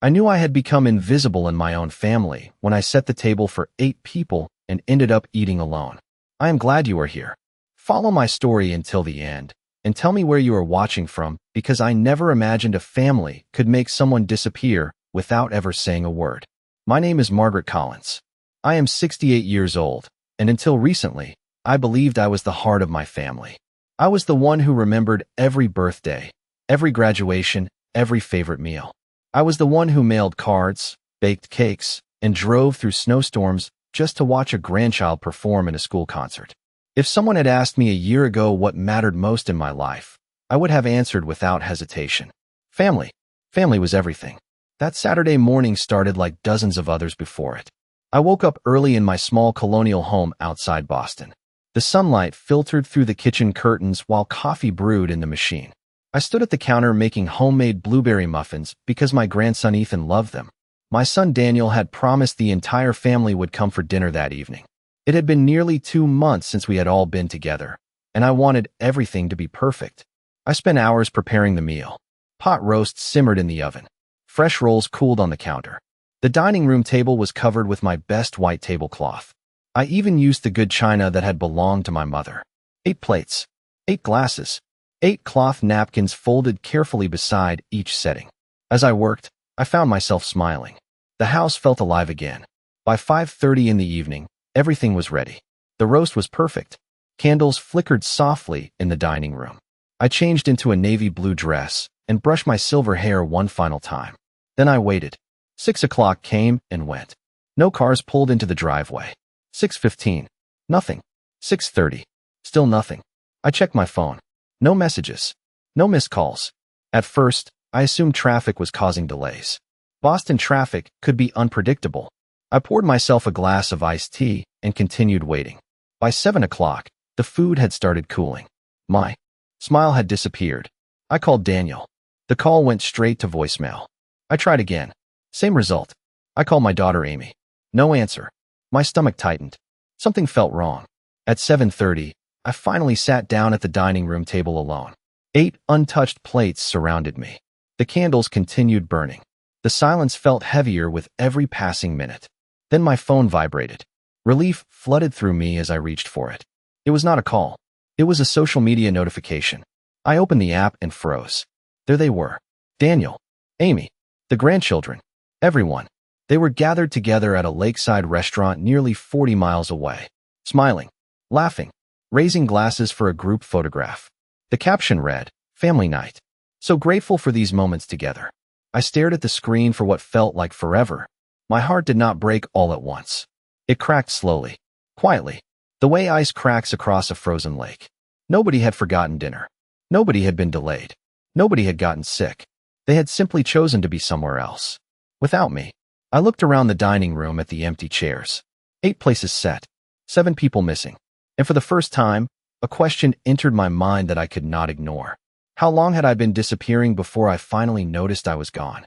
I knew I had become invisible in my own family when I set the table for 8 people and ended up eating alone. I am glad you are here. Follow my story until the end and tell me where you are watching from, because I never imagined a family could make someone disappear without ever saying a word. My name is Margaret Collins. I am 68 years old, and until recently, I believed I was the heart of my family. I was the one who remembered every birthday, every graduation, every favorite meal. I was the one who mailed cards, baked cakes, and drove through snowstorms just to watch a grandchild perform in a school concert. If someone had asked me a year ago what mattered most in my life, I would have answered without hesitation. Family. Family was everything. That Saturday morning started like dozens of others before it. I woke up early in my small colonial home outside Boston. The sunlight filtered through the kitchen curtains while coffee brewed in the machine. I stood at the counter making homemade blueberry muffins because my grandson Ethan loved them. My son Daniel had promised the entire family would come for dinner that evening. It had been nearly 2 months since we had all been together, and I wanted everything to be perfect. I spent hours preparing the meal. Pot roast simmered in the oven. Fresh rolls cooled on the counter. The dining room table was covered with my best white tablecloth. I even used the good china that had belonged to my mother. 8 plates, 8 glasses, 8 cloth napkins folded carefully beside each setting. As I worked, I found myself smiling. The house felt alive again. By 5:30 in the evening, everything was ready. The roast was perfect. Candles flickered softly in the dining room. I changed into a navy blue dress and brushed my silver hair one final time. Then I waited. 6 o'clock came and went. No cars pulled into the driveway. 6:15. Nothing. 6:30. Still nothing. I checked my phone. No messages. No missed calls. At first, I assumed traffic was causing delays. Boston traffic could be unpredictable. I poured myself a glass of iced tea and continued waiting. By 7 o'clock, the food had started cooling. My smile had disappeared. I called Daniel. The call went straight to voicemail. I tried again. Same result. I called my daughter Amy. No answer. My stomach tightened. Something felt wrong. At 7:30, I finally sat down at the dining room table alone. 8 untouched plates surrounded me. The candles continued burning. The silence felt heavier with every passing minute. Then my phone vibrated. Relief flooded through me as I reached for it. It was not a call. It was a social media notification. I opened the app and froze. There they were. Daniel, Amy, the grandchildren, everyone. They were gathered together at a lakeside restaurant nearly 40 miles away, smiling, laughing, raising glasses for a group photograph. The caption read, "Family night. So grateful for these moments together." I stared at the screen for what felt like forever. My heart did not break all at once. It cracked slowly, quietly, the way ice cracks across a frozen lake. Nobody had forgotten dinner. Nobody had been delayed. Nobody had gotten sick. They had simply chosen to be somewhere else. Without me. I looked around the dining room at the empty chairs. 8 places set. 7 people missing. And for the first time, a question entered my mind that I could not ignore. How long had I been disappearing before I finally noticed I was gone?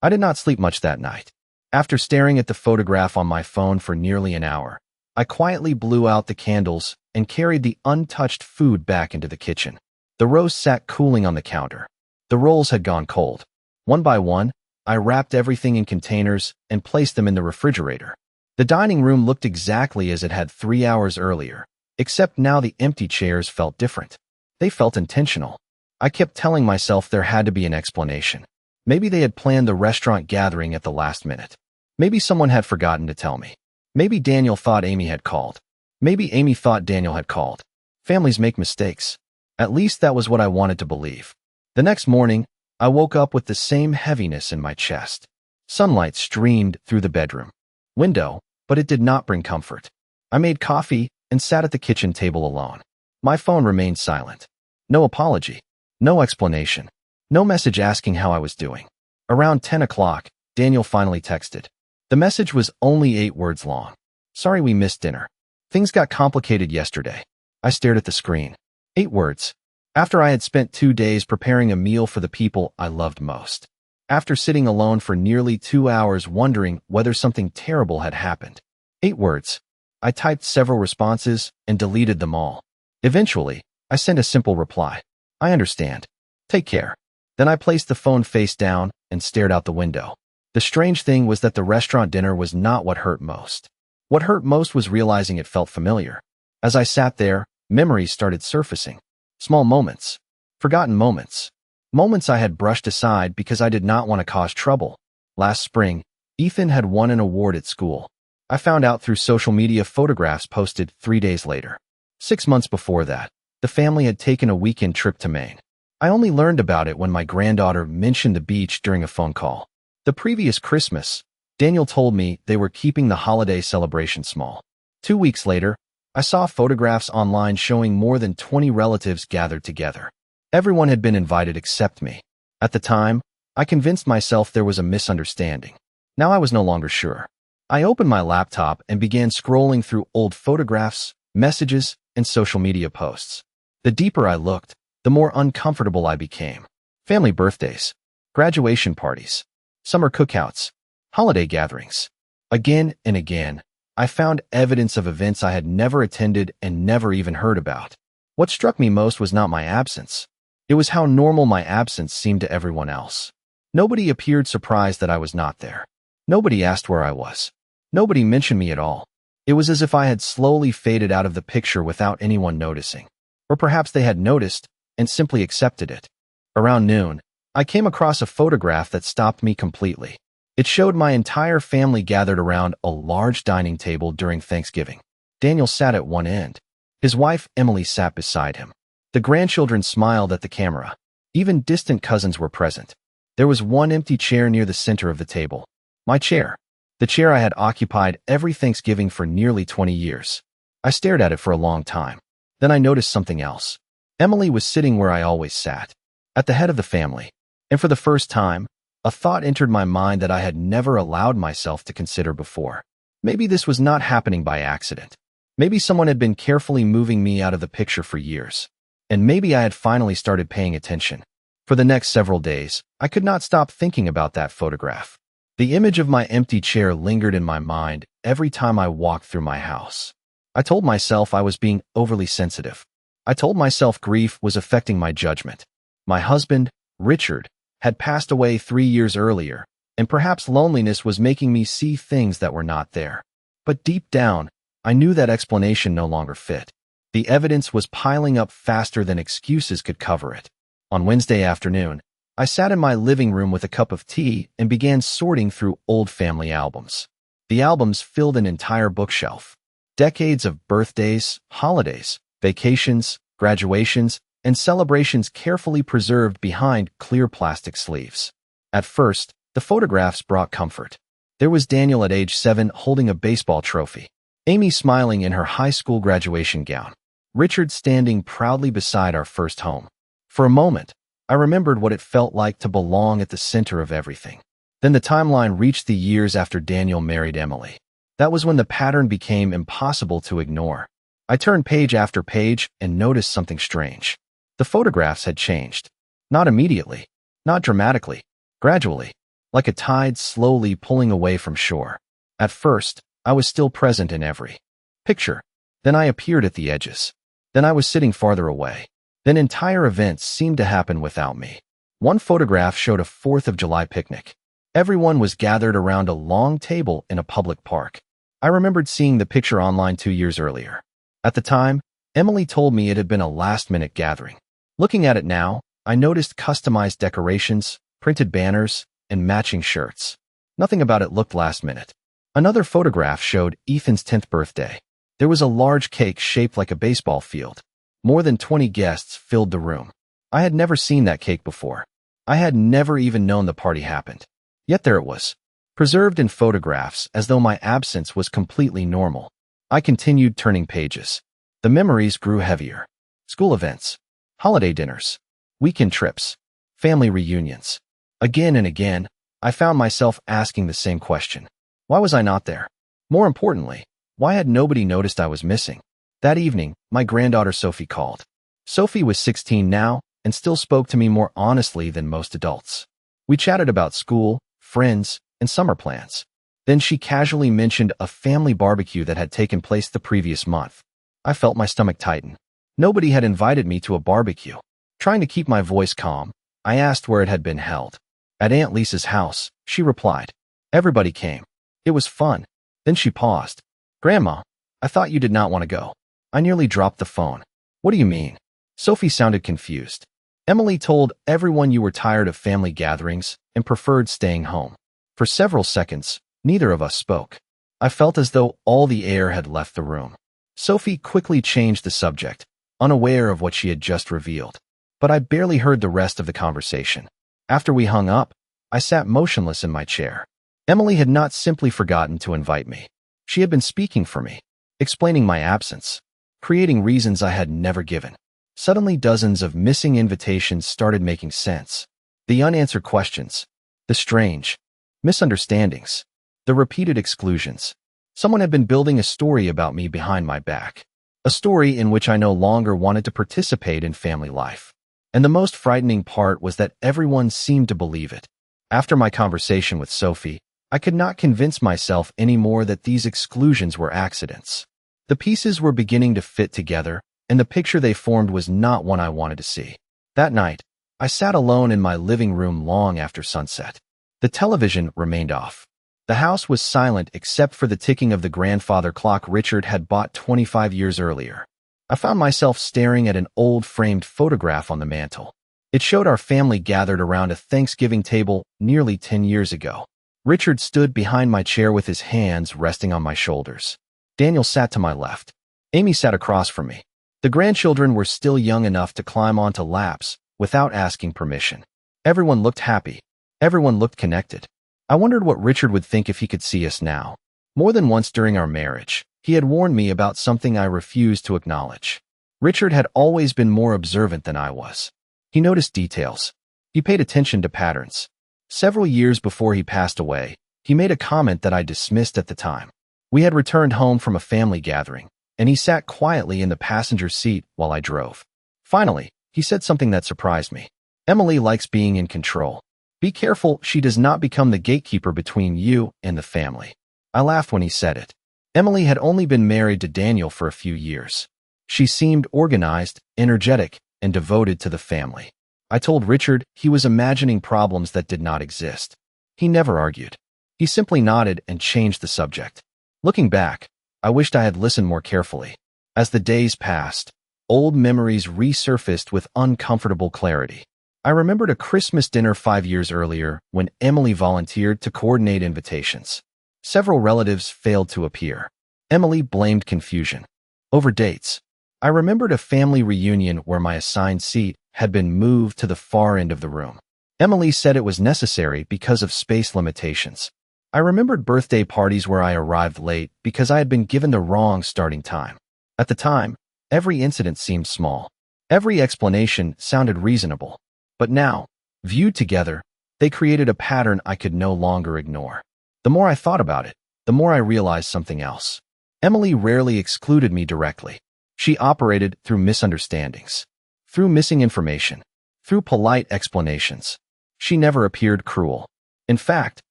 I did not sleep much that night. After staring at the photograph on my phone for nearly an hour, I quietly blew out the candles and carried the untouched food back into the kitchen. The roast sat cooling on the counter. The rolls had gone cold. One by one, I wrapped everything in containers and placed them in the refrigerator. The dining room looked exactly as it had 3 hours earlier, except now the empty chairs felt different. They felt intentional. I kept telling myself there had to be an explanation. Maybe they had planned the restaurant gathering at the last minute. Maybe someone had forgotten to tell me. Maybe Daniel thought Amy had called. Maybe Amy thought Daniel had called. Families make mistakes. At least that was what I wanted to believe. The next morning, I woke up with the same heaviness in my chest. Sunlight streamed through the bedroom window, but it did not bring comfort. I made coffee and sat at the kitchen table alone. My phone remained silent. No apology. No explanation. No message asking how I was doing. Around 10 o'clock, Daniel finally texted. The message was only 8 words long. "Sorry we missed dinner. Things got complicated yesterday." I stared at the screen. 8 words. After I had spent 2 days preparing a meal for the people I loved most. After sitting alone for nearly 2 hours wondering whether something terrible had happened. 8 words. I typed several responses and deleted them all. Eventually, I sent a simple reply. "I understand. Take care." Then I placed the phone face down and stared out the window. The strange thing was that the restaurant dinner was not what hurt most. What hurt most was realizing it felt familiar. As I sat there, memories started surfacing. Small moments. Forgotten moments. Moments I had brushed aside because I did not want to cause trouble. Last spring, Ethan had won an award at school. I found out through social media photographs posted 3 days later. 6 months before that, the family had taken a weekend trip to Maine. I only learned about it when my granddaughter mentioned the beach during a phone call. The previous Christmas, Daniel told me they were keeping the holiday celebration small. 2 weeks later, I saw photographs online showing more than 20 relatives gathered together. Everyone had been invited except me. At the time, I convinced myself there was a misunderstanding. Now I was no longer sure. I opened my laptop and began scrolling through old photographs, messages, and social media posts. The deeper I looked, the more uncomfortable I became. Family birthdays, graduation parties, summer cookouts, holiday gatherings. Again and again, I found evidence of events I had never attended and never even heard about. What struck me most was not my absence. It was how normal my absence seemed to everyone else. Nobody appeared surprised that I was not there. Nobody asked where I was. Nobody mentioned me at all. It was as if I had slowly faded out of the picture without anyone noticing. Or perhaps they had noticed and simply accepted it. Around noon, I came across a photograph that stopped me completely. It showed my entire family gathered around a large dining table during Thanksgiving. Daniel sat at one end. His wife, Emily, sat beside him. The grandchildren smiled at the camera. Even distant cousins were present. There was one empty chair near the center of the table. My chair. The chair I had occupied every Thanksgiving for nearly 20 years. I stared at it for a long time. Then I noticed something else. Emily was sitting where I always sat, at the head of the family. And for the first time, a thought entered my mind that I had never allowed myself to consider before. Maybe this was not happening by accident. Maybe someone had been carefully moving me out of the picture for years. And maybe I had finally started paying attention. For the next several days, I could not stop thinking about that photograph. The image of my empty chair lingered in my mind every time I walked through my house. I told myself I was being overly sensitive. I told myself grief was affecting my judgment. My husband, Richard, had passed away 3 years earlier, and perhaps loneliness was making me see things that were not there. But deep down, I knew that explanation no longer fit. The evidence was piling up faster than excuses could cover it. On Wednesday afternoon, I sat in my living room with a cup of tea and began sorting through old family albums. The albums filled an entire bookshelf. Decades of birthdays, holidays, vacations, graduations, and celebrations carefully preserved behind clear plastic sleeves. At first, the photographs brought comfort. There was Daniel at age 7 holding a baseball trophy, Amy smiling in her high school graduation gown, Richard standing proudly beside our first home. For a moment, I remembered what it felt like to belong at the center of everything. Then the timeline reached the years after Daniel married Emily. That was when the pattern became impossible to ignore. I turned page after page and noticed something strange. The photographs had changed. Not immediately, not dramatically, gradually, like a tide slowly pulling away from shore. At first, I was still present in every picture. Then I appeared at the edges. Then I was sitting farther away. Then entire events seemed to happen without me. One photograph showed a 4th of July picnic. Everyone was gathered around a long table in a public park. I remembered seeing the picture online 2 years earlier. At the time, Emily told me it had been a last-minute gathering. Looking at it now, I noticed customized decorations, printed banners, and matching shirts. Nothing about it looked last-minute. Another photograph showed Ethan's 10th birthday. There was a large cake shaped like a baseball field. More than 20 guests filled the room. I had never seen that cake before. I had never even known the party happened. Yet there it was, preserved in photographs as though my absence was completely normal. I continued turning pages. The memories grew heavier. School events, holiday dinners, weekend trips, family reunions. Again and again, I found myself asking the same question. Why was I not there? More importantly, why had nobody noticed I was missing? That evening, my granddaughter Sophie called. Sophie was 16 now and still spoke to me more honestly than most adults. We chatted about school, friends, and summer plans. Then she casually mentioned a family barbecue that had taken place the previous month. I felt my stomach tighten. Nobody had invited me to a barbecue. Trying to keep my voice calm, I asked where it had been held. At Aunt Lisa's house, she replied. Everybody came. It was fun. Then she paused. Grandma, I thought you did not want to go. I nearly dropped the phone. What do you mean? Sophie sounded confused. Emily told everyone you were tired of family gatherings and preferred staying home. For several seconds, neither of us spoke. I felt as though all the air had left the room. Sophie quickly changed the subject, unaware of what she had just revealed. But I barely heard the rest of the conversation. After we hung up, I sat motionless in my chair. Emily had not simply forgotten to invite me. She had been speaking for me, explaining my absence, creating reasons I had never given. Suddenly, dozens of missing invitations started making sense. The unanswered questions, the strange misunderstandings, the repeated exclusions. Someone had been building a story about me behind my back, a story in which I no longer wanted to participate in family life. And the most frightening part was that everyone seemed to believe it. After my conversation with Sophie, I could not convince myself anymore that these exclusions were accidents. The pieces were beginning to fit together, and the picture they formed was not one I wanted to see. That night, I sat alone in my living room long after sunset. The television remained off. The house was silent except for the ticking of the grandfather clock Richard had bought 25 years earlier. I found myself staring at an old framed photograph on the mantel. It showed our family gathered around a Thanksgiving table nearly 10 years ago. Richard stood behind my chair with his hands resting on my shoulders. Daniel sat to my left. Amy sat across from me. The grandchildren were still young enough to climb onto laps without asking permission. Everyone looked happy. Everyone looked connected. I wondered what Richard would think if he could see us now. More than once during our marriage, he had warned me about something I refused to acknowledge. Richard had always been more observant than I was. He noticed details. He paid attention to patterns. Several years before he passed away, he made a comment that I dismissed at the time. We had returned home from a family gathering, and he sat quietly in the passenger seat while I drove. Finally, he said something that surprised me. Emily likes being in control. Be careful she does not become the gatekeeper between you and the family. I laughed when he said it. Emily had only been married to Daniel for a few years. She seemed organized, energetic, and devoted to the family. I told Richard he was imagining problems that did not exist. He never argued. He simply nodded and changed the subject. Looking back, I wished I had listened more carefully. As the days passed, old memories resurfaced with uncomfortable clarity. I remembered a Christmas dinner 5 years earlier when Emily volunteered to coordinate invitations. Several relatives failed to appear. Emily blamed confusion. Over dates, I remembered a family reunion where my assigned seat had been moved to the far end of the room. Emily said it was necessary because of space limitations. I remembered birthday parties where I arrived late because I had been given the wrong starting time. At the time, every incident seemed small. Every explanation sounded reasonable. But now, viewed together, they created a pattern I could no longer ignore. The more I thought about it, the more I realized something else. Emily rarely excluded me directly. She operated through misunderstandings, through missing information, through polite explanations. She never appeared cruel. In fact,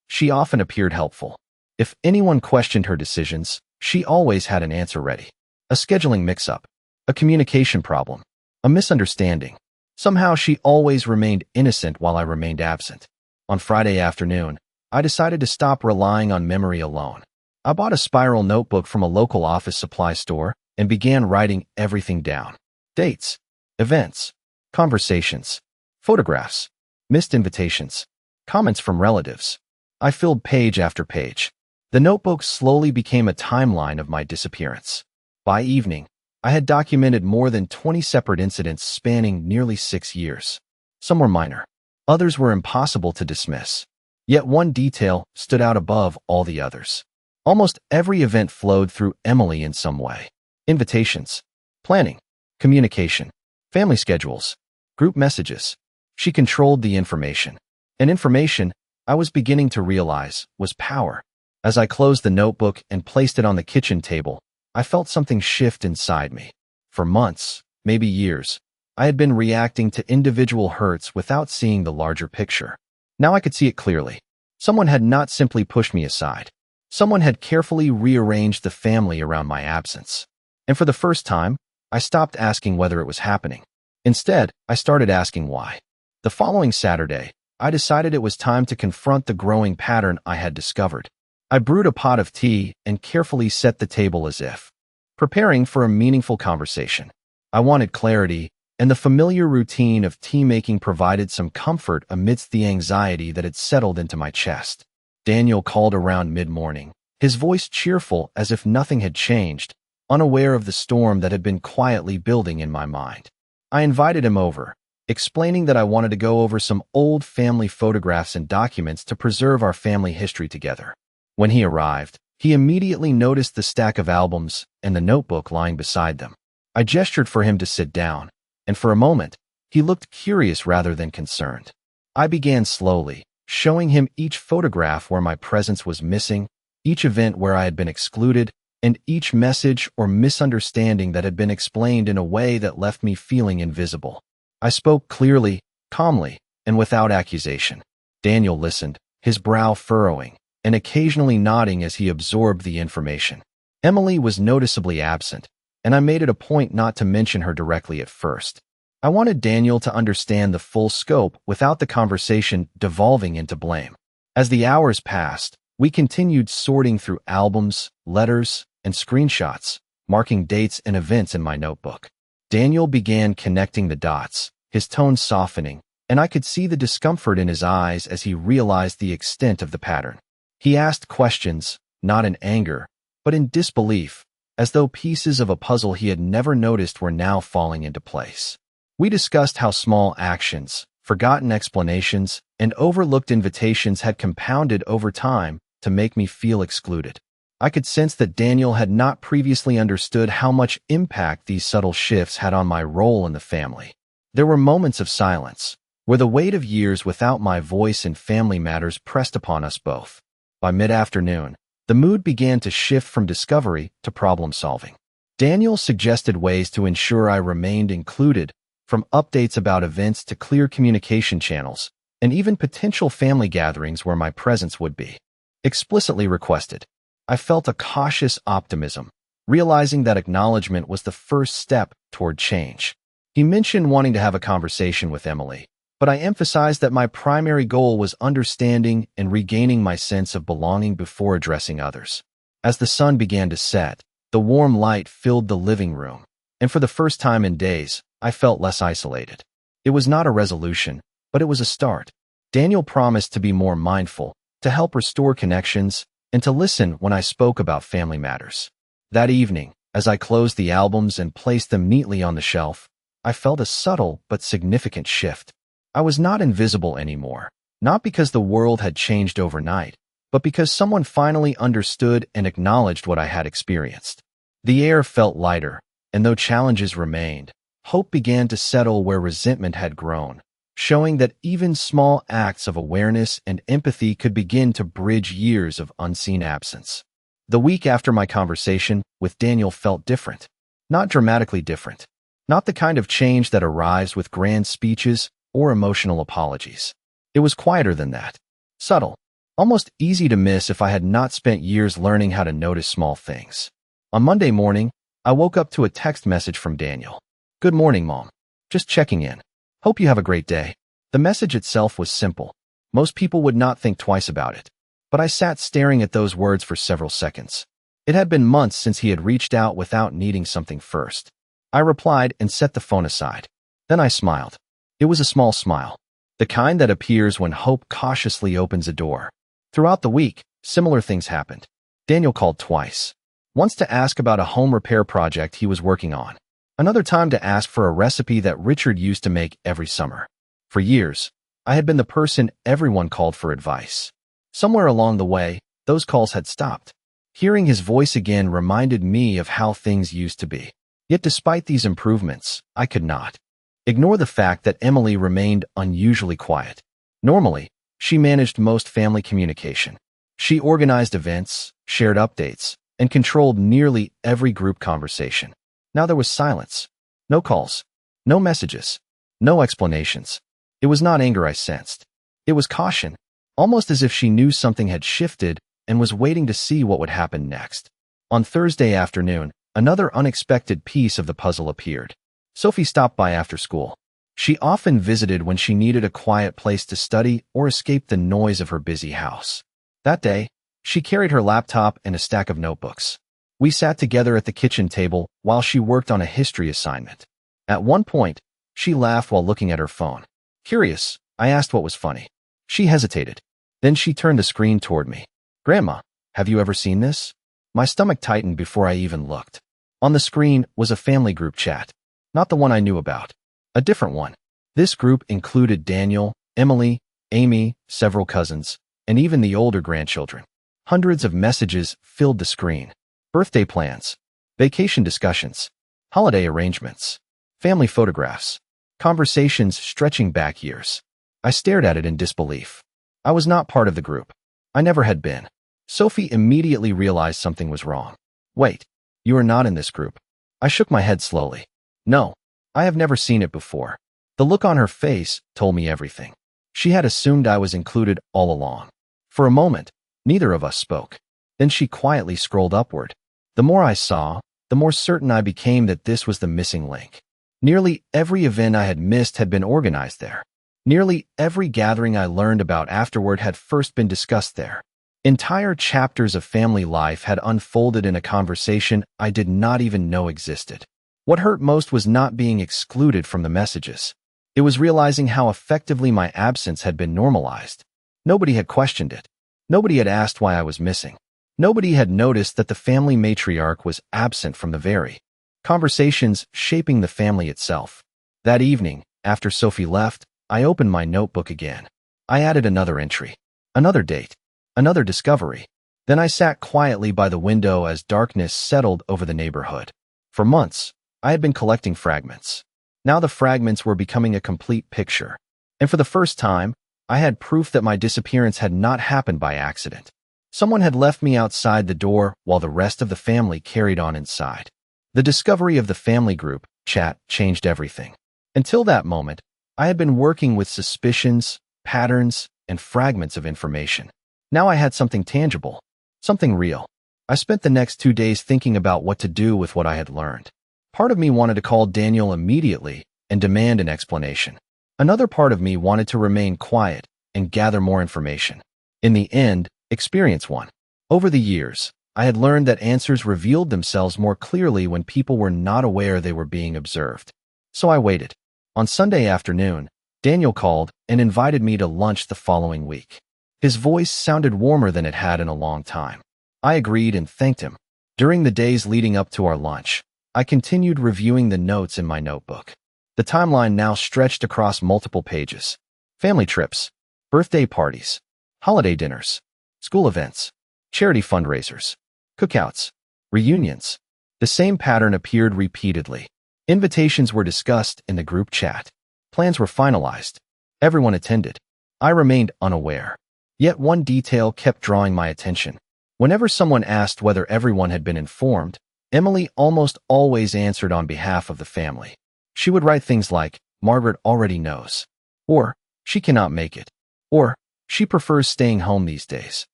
she often appeared helpful. If anyone questioned her decisions, she always had an answer ready. A scheduling mix-up, a communication problem, a misunderstanding. Somehow she always remained innocent while I remained absent. On Friday afternoon, I decided to stop relying on memory alone. I bought a spiral notebook from a local office supply store and began writing everything down. Dates, events, conversations, photographs, missed invitations, comments from relatives. I filled page after page. The notebook slowly became a timeline of my disappearance. By evening, I had documented more than 20 separate incidents spanning nearly 6 years. Some were minor. Others were impossible to dismiss. Yet one detail stood out above all the others. Almost every event flowed through Emily in some way. Invitations, planning, communication, family schedules, group messages. She controlled the information. And information, I was beginning to realize, was power. As I closed the notebook and placed it on the kitchen table, I felt something shift inside me. For months, maybe years, I had been reacting to individual hurts without seeing the larger picture. Now I could see it clearly. Someone had not simply pushed me aside. Someone had carefully rearranged the family around my absence. And for the first time, I stopped asking whether it was happening. Instead, I started asking why. The following Saturday, I decided it was time to confront the growing pattern I had discovered. I brewed a pot of tea and carefully set the table as if preparing for a meaningful conversation. I wanted clarity, and the familiar routine of tea-making provided some comfort amidst the anxiety that had settled into my chest. Daniel called around mid-morning, his voice cheerful as if nothing had changed, unaware of the storm that had been quietly building in my mind. I invited him over, explaining that I wanted to go over some old family photographs and documents to preserve our family history together. When he arrived, he immediately noticed the stack of albums and the notebook lying beside them. I gestured for him to sit down, and for a moment, he looked curious rather than concerned. I began slowly, showing him each photograph where my presence was missing, each event where I had been excluded, and each message or misunderstanding that had been explained in a way that left me feeling invisible. I spoke clearly, calmly, and without accusation. Daniel listened, his brow furrowing, and occasionally nodding as he absorbed the information. Emily was noticeably absent, and I made it a point not to mention her directly at first. I wanted Daniel to understand the full scope without the conversation devolving into blame. As the hours passed, we continued sorting through albums, letters, and screenshots, marking dates and events in my notebook. Daniel began connecting the dots, his tone softening, and I could see the discomfort in his eyes as he realized the extent of the pattern. He asked questions, not in anger, but in disbelief, as though pieces of a puzzle he had never noticed were now falling into place. We discussed how small actions, forgotten explanations, and overlooked invitations had compounded over time to make me feel excluded. I could sense that Daniel had not previously understood how much impact these subtle shifts had on my role in the family. There were moments of silence, where the weight of years without my voice in family matters pressed upon us both. By mid-afternoon, the mood began to shift from discovery to problem-solving. Daniel suggested ways to ensure I remained included, from updates about events to clear communication channels, and even potential family gatherings where my presence would be explicitly requested. I felt a cautious optimism, realizing that acknowledgement was the first step toward change. He mentioned wanting to have a conversation with Emily, but I emphasized that my primary goal was understanding and regaining my sense of belonging before addressing others. As the sun began to set, the warm light filled the living room, and for the first time in days, I felt less isolated. It was not a resolution, but it was a start. Daniel promised to be more mindful, to help restore connections, and to listen when I spoke about family matters. That evening, as I closed the albums and placed them neatly on the shelf, I felt a subtle but significant shift. I was not invisible anymore, not because the world had changed overnight, but because someone finally understood and acknowledged what I had experienced. The air felt lighter, and though challenges remained, hope began to settle where resentment had grown, showing that even small acts of awareness and empathy could begin to bridge years of unseen absence. The week after my conversation with Daniel felt different, not dramatically different, not the kind of change that arrives with grand speeches or emotional apologies. It was quieter than that, subtle, almost easy to miss if I had not spent years learning how to notice small things. On Monday morning, I woke up to a text message from Daniel. "Good morning, Mom. Just checking in. Hope you have a great day." The message itself was simple. Most people would not think twice about it. But I sat staring at those words for several seconds. It had been months since he had reached out without needing something first. I replied and set the phone aside. Then I smiled. It was a small smile, the kind that appears when hope cautiously opens a door. Throughout the week, similar things happened. Daniel called twice. Once to ask about a home repair project he was working on. Another time to ask for a recipe that Richard used to make every summer. For years, I had been the person everyone called for advice. Somewhere along the way, those calls had stopped. Hearing his voice again reminded me of how things used to be. Yet despite these improvements, I could not ignore the fact that Emily remained unusually quiet. Normally, she managed most family communication. She organized events, shared updates, and controlled nearly every group conversation. Now there was silence. No calls. No messages. No explanations. It was not anger I sensed. It was caution, almost as if she knew something had shifted and was waiting to see what would happen next. On Thursday afternoon, another unexpected piece of the puzzle appeared. Sophie stopped by after school. She often visited when she needed a quiet place to study or escape the noise of her busy house. That day, she carried her laptop and a stack of notebooks. We sat together at the kitchen table while she worked on a history assignment. At one point, she laughed while looking at her phone. Curious, I asked what was funny. She hesitated. Then she turned the screen toward me. Grandma, have you ever seen this? My stomach tightened before I even looked. On the screen was a family group chat. Not the one I knew about. A different one. This group included Daniel, Emily, Amy, several cousins, and even the older grandchildren. Hundreds of messages filled the screen. Birthday plans, vacation discussions, holiday arrangements, family photographs, conversations stretching back years. I stared at it in disbelief. I was not part of the group. I never had been. Sophie immediately realized something was wrong. Wait, you are not in this group. I shook my head slowly. No, I have never seen it before. The look on her face told me everything. She had assumed I was included all along. For a moment, neither of us spoke. Then she quietly scrolled upward. The more I saw, the more certain I became that this was the missing link. Nearly every event I had missed had been organized there. Nearly every gathering I learned about afterward had first been discussed there. Entire chapters of family life had unfolded in a conversation I did not even know existed. What hurt most was not being excluded from the messages. It was realizing how effectively my absence had been normalized. Nobody had questioned it. Nobody had asked why I was missing. Nobody had noticed that the family matriarch was absent from the very conversations shaping the family itself. That evening, after Sophie left, I opened my notebook again. I added another entry, another date, another discovery. Then I sat quietly by the window as darkness settled over the neighborhood. For months, I had been collecting fragments. Now the fragments were becoming a complete picture. And for the first time, I had proof that my disappearance had not happened by accident. Someone had left me outside the door while the rest of the family carried on inside. The discovery of the family group chat changed everything. Until that moment, I had been working with suspicions, patterns, and fragments of information. Now I had something tangible, something real. I spent the next 2 days thinking about what to do with what I had learned. Part of me wanted to call Daniel immediately and demand an explanation. Another part of me wanted to remain quiet and gather more information. In the end, experience one. Over the years, I had learned that answers revealed themselves more clearly when people were not aware they were being observed. So I waited. On Sunday afternoon, Daniel called and invited me to lunch the following week. His voice sounded warmer than it had in a long time. I agreed and thanked him. During the days leading up to our lunch, I continued reviewing the notes in my notebook. The timeline now stretched across multiple pages. Family trips, birthday parties, holiday dinners, school events, charity fundraisers, cookouts, reunions. The same pattern appeared repeatedly. Invitations were discussed in the group chat. Plans were finalized. Everyone attended. I remained unaware. Yet one detail kept drawing my attention. Whenever someone asked whether everyone had been informed, Emily almost always answered on behalf of the family. She would write things like, "Margaret already knows," or "She cannot make it," or "She prefers staying home these days."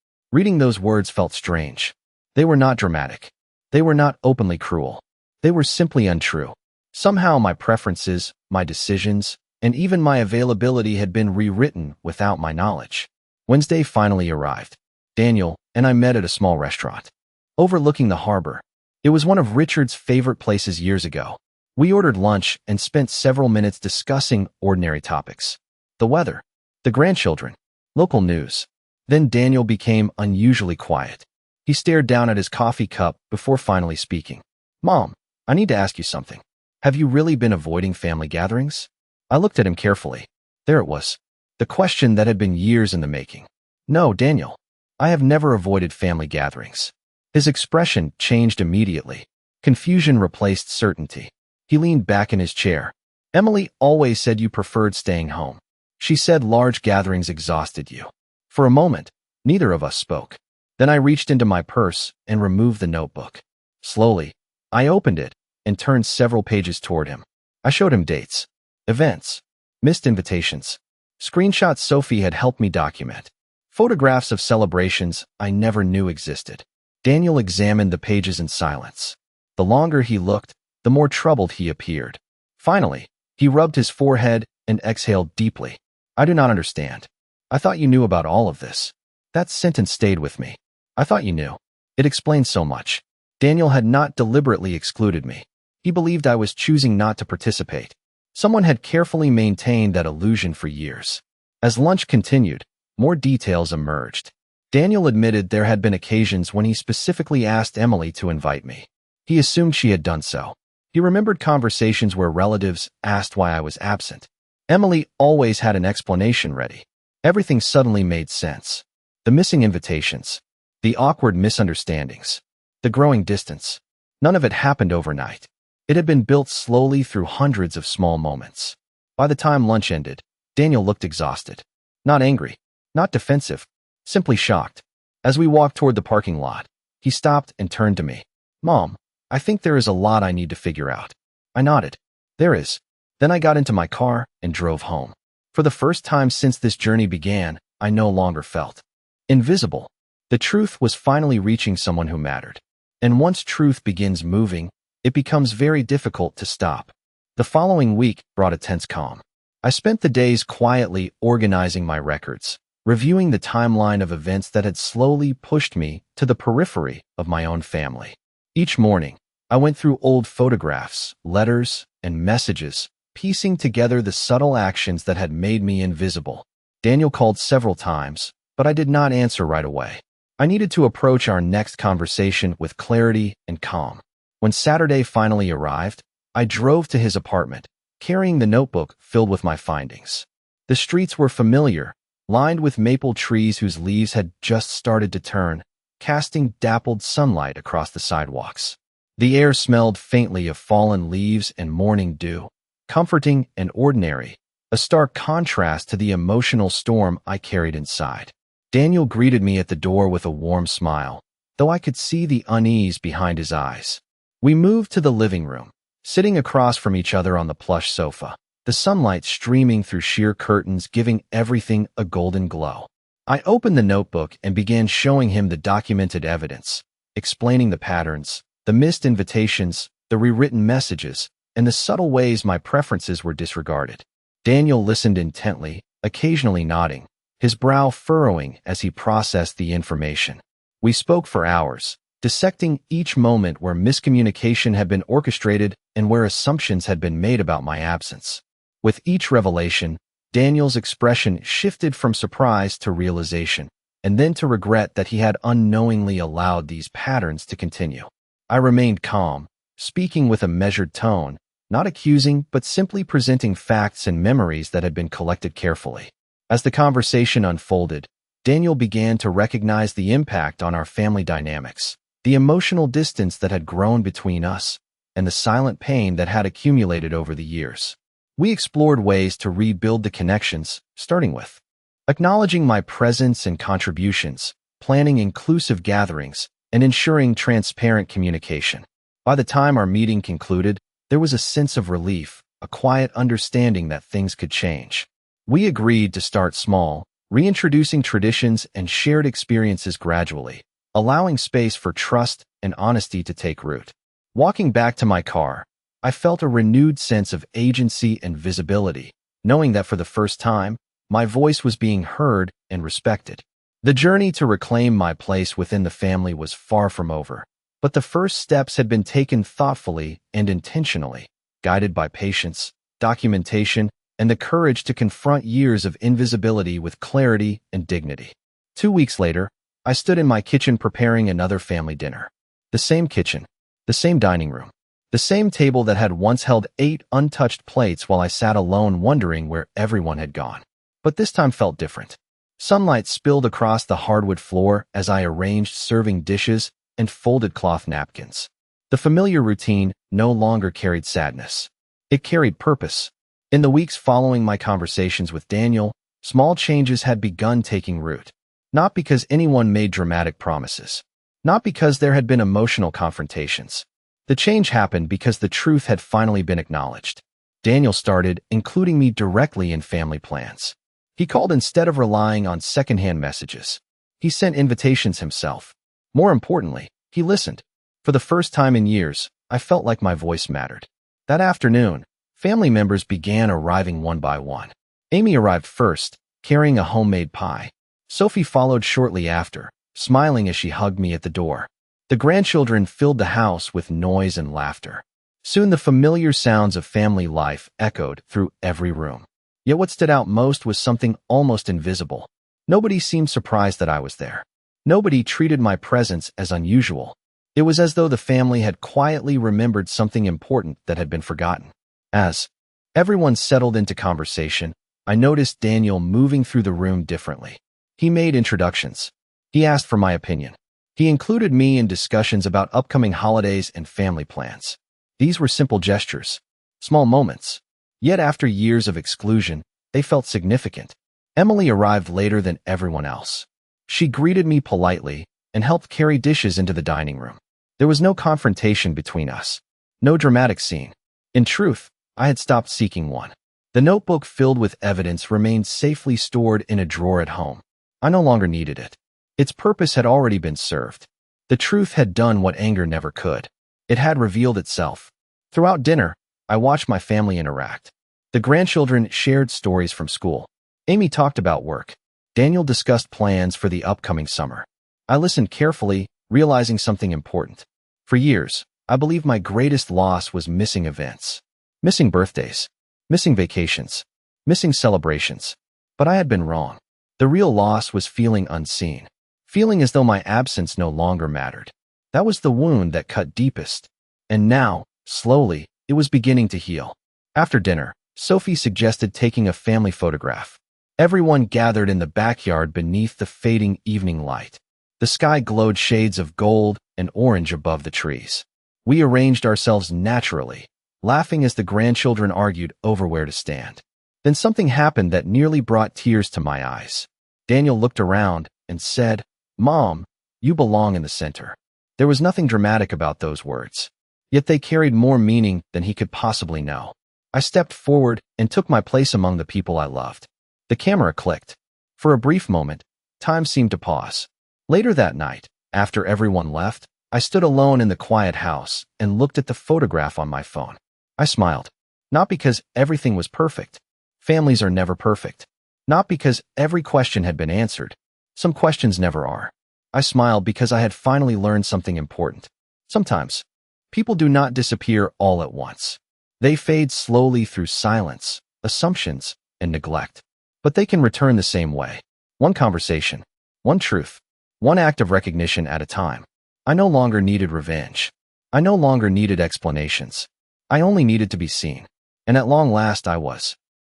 Reading those words felt strange. They were not dramatic. They were not openly cruel. They were simply untrue. Somehow my preferences, my decisions, and even my availability had been rewritten without my knowledge. Wednesday finally arrived. Daniel and I met at a small restaurant overlooking the harbor. It was one of Richard's favorite places years ago. We ordered lunch and spent several minutes discussing ordinary topics. The weather, the grandchildren, local news. Then Daniel became unusually quiet. He stared down at his coffee cup before finally speaking. "Mom, I need to ask you something. Have you really been avoiding family gatherings?" I looked at him carefully. There it was. The question that had been years in the making. "No, Daniel. I have never avoided family gatherings." His expression changed immediately. Confusion replaced certainty. He leaned back in his chair. "Emily always said you preferred staying home. She said large gatherings exhausted you." For a moment, neither of us spoke. Then I reached into my purse and removed the notebook. Slowly, I opened it and turned several pages toward him. I showed him dates, events, missed invitations, screenshots Sophie had helped me document, photographs of celebrations I never knew existed. Daniel examined the pages in silence. The longer he looked, the more troubled he appeared. Finally, He rubbed his forehead and exhaled deeply. I do not understand. I thought you knew about all of this. That sentence stayed with me. I thought you knew. It explained so much. Daniel had not deliberately excluded me. He believed I was choosing not to participate. Someone had carefully maintained that illusion for years. As lunch continued, more details emerged. Daniel admitted there had been occasions when he specifically asked Emily to invite me. He assumed she had done so. He remembered conversations where relatives asked why I was absent. Emily always had an explanation ready. Everything suddenly made sense. The missing invitations, the awkward misunderstandings, the growing distance. None of it happened overnight. It had been built slowly through hundreds of small moments. By the time lunch ended, Daniel looked exhausted. Not angry, not defensive, simply shocked. As we walked toward the parking lot, he stopped and turned to me. Mom, I think there is a lot I need to figure out. I nodded. There is. Then I got into my car and drove home. For the first time since this journey began, I no longer felt invisible. The truth was finally reaching someone who mattered. And once truth begins moving, it becomes very difficult to stop. The following week brought a tense calm. I spent the days quietly organizing my records, reviewing the timeline of events that had slowly pushed me to the periphery of my own family. Each morning, I went through old photographs, letters, and messages, piecing together the subtle actions that had made me invisible. Daniel called several times, but I did not answer right away. I needed to approach our next conversation with clarity and calm. When Saturday finally arrived, I drove to his apartment, carrying the notebook filled with my findings. The streets were familiar, lined with maple trees whose leaves had just started to turn, casting dappled sunlight across the sidewalks. The air smelled faintly of fallen leaves and morning dew, comforting and ordinary, a stark contrast to the emotional storm I carried inside. Daniel greeted me at the door with a warm smile, though I could see the unease behind his eyes. We moved to the living room, sitting across from each other on the plush sofa, the sunlight streaming through sheer curtains giving everything a golden glow. I opened the notebook and began showing him the documented evidence, explaining the patterns, the missed invitations, the rewritten messages, and the subtle ways my preferences were disregarded. Daniel listened intently, occasionally nodding, his brow furrowing as he processed the information. We spoke for hours, dissecting each moment where miscommunication had been orchestrated and where assumptions had been made about my absence. With each revelation, Daniel's expression shifted from surprise to realization, and then to regret that he had unknowingly allowed these patterns to continue. I remained calm, speaking with a measured tone, not accusing but simply presenting facts and memories that had been collected carefully. As the conversation unfolded, Daniel began to recognize the impact on our family dynamics, the emotional distance that had grown between us, and the silent pain that had accumulated over the years. We explored ways to rebuild the connections, starting with acknowledging my presence and contributions, planning inclusive gatherings, and ensuring transparent communication. By the time our meeting concluded, there was a sense of relief, a quiet understanding that things could change. We agreed to start small, reintroducing traditions and shared experiences gradually, allowing space for trust and honesty to take root. Walking back to my car, I felt a renewed sense of agency and visibility, knowing that for the first time, my voice was being heard and respected. The journey to reclaim my place within the family was far from over, but the first steps had been taken thoughtfully and intentionally, guided by patience, documentation, and the courage to confront years of invisibility with clarity and dignity. 2 weeks later, I stood in my kitchen preparing another family dinner. The same kitchen, the same dining room, the same table that had once held 8 untouched plates while I sat alone wondering where everyone had gone. But this time felt different. Sunlight spilled across the hardwood floor as I arranged serving dishes and folded cloth napkins. The familiar routine no longer carried sadness. It carried purpose. In the weeks following my conversations with Daniel, small changes had begun taking root. Not because anyone made dramatic promises. Not because there had been emotional confrontations. The change happened because the truth had finally been acknowledged. Daniel started including me directly in family plans. He called instead of relying on secondhand messages. He sent invitations himself. More importantly, he listened. For the first time in years, I felt like my voice mattered. That afternoon, Family members began arriving one by one. Amy arrived first, carrying a homemade pie. Sophie followed shortly after, smiling as she hugged me at the door. The grandchildren filled the house with noise and laughter. Soon the familiar sounds of family life echoed through every room. Yet what stood out most was something almost invisible. Nobody seemed surprised that I was there. Nobody treated my presence as unusual. It was as though the family had quietly remembered something important that had been forgotten. As everyone settled into conversation, I noticed Daniel moving through the room differently. He made introductions. He asked for my opinion. He included me in discussions about upcoming holidays and family plans. These were simple gestures, small moments. Yet after years of exclusion, they felt significant. Emily arrived later than everyone else. She greeted me politely and helped carry dishes into the dining room. There was no confrontation between us, no dramatic scene. In truth, I had stopped seeking one. The notebook filled with evidence remained safely stored in a drawer at home. I no longer needed it. Its purpose had already been served. The truth had done what anger never could. It had revealed itself. Throughout dinner, I watched my family interact. The grandchildren shared stories from school. Amy talked about work. Daniel discussed plans for the upcoming summer. I listened carefully, realizing something important. For years, I believed my greatest loss was missing events. Missing birthdays. Missing vacations. Missing celebrations. But I had been wrong. The real loss was feeling unseen. Feeling as though my absence no longer mattered. That was the wound that cut deepest. And now, slowly, it was beginning to heal. After dinner, Sophie suggested taking a family photograph. Everyone gathered in the backyard beneath the fading evening light. The sky glowed shades of gold and orange above the trees. We arranged ourselves naturally, laughing as the grandchildren argued over where to stand. Then something happened that nearly brought tears to my eyes. Daniel looked around and said, "Mom, you belong in the center." There was nothing dramatic about those words, yet they carried more meaning than he could possibly know. I stepped forward and took my place among the people I loved. The camera clicked. For a brief moment, time seemed to pause. Later that night, after everyone left, I stood alone in the quiet house and looked at the photograph on my phone. I smiled. Not because everything was perfect. Families are never perfect. Not because every question had been answered. Some questions never are. I smiled because I had finally learned something important. Sometimes, people do not disappear all at once. They fade slowly through silence, assumptions, and neglect. But they can return the same way. One conversation, one truth, one act of recognition at a time. I no longer needed revenge. I no longer needed explanations. I only needed to be seen. And at long last I was.